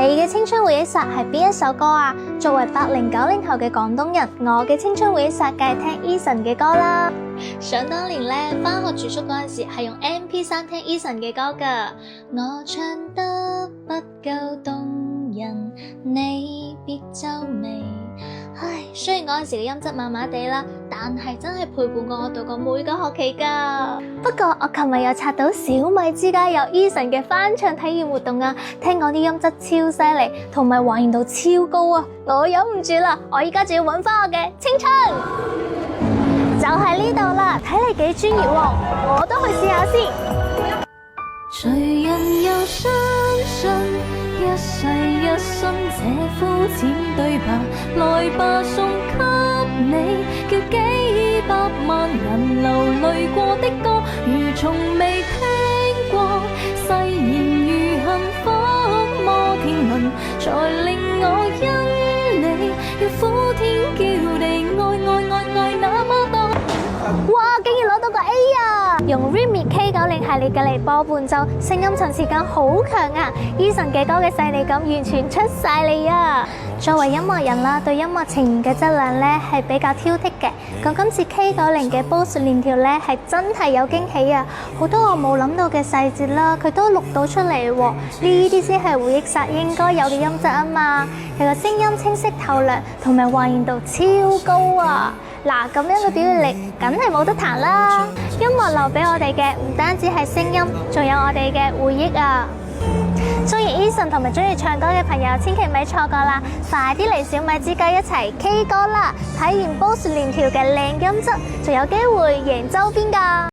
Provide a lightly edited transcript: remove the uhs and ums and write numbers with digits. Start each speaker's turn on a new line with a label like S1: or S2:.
S1: 嘅青春回憶殺係邊一首歌啊？作為80、90後嘅廣東人，我嘅青春回憶殺梗係聽 Eason 嘅歌啦。想當年呢，返學住宿嗰陣時係用 MP3 聽 Eason 嘅歌㗎。我唱得不夠動人，你別皺眉。唉，雖然嗰陣時嘅音質麻麻地啦，但係真係陪伴過我度過每個學期㗎。不過我琴日又刷到小米之家有 Eason 嘅翻唱體驗活動啊，聽講啲音質超犀利，同埋還原度超高啊！我忍唔住啦，我而家就要揾翻我嘅青春，就喺呢度啦！睇你幾專業喎，我都去試下先。誰人又相信一世一生這膚淺對白？來吧，送給你，叫幾百萬人流淚過的歌，如從未聽過。誓言如幸福摩天輪，才令我因你要呼天叫地，愛那麼多。哇！竟然攞到個 A 啊！用 Redmi K90系列嘅嚟播伴奏，聲音層次感好強啊 ！Eason 嘅歌嘅細膩感完全出晒嚟啊！作為音樂人啦，對音樂呈現嘅質量咧係比較挑剔嘅。咁今次 K90嘅 Bose 鏈條咧係真係有驚喜啊！好多我冇諗到嘅細節啦，佢都錄到出嚟喎。呢啲先係回憶殺應該有嘅音質啊嘛！佢個聲音清晰透亮，同埋還原度超高啊！嗱，咁樣嘅表現力，梗係冇得彈啦！音樂留俾我哋嘅唔單止係聲音，仲有我哋嘅回憶啊！中意 Eason 同埋中意唱歌嘅朋友，千祈咪錯過啦！快啲嚟小米之家一齊 K 歌啦！體驗 Bose 鏈條嘅靚音質，仲有機會贏周邊㗎！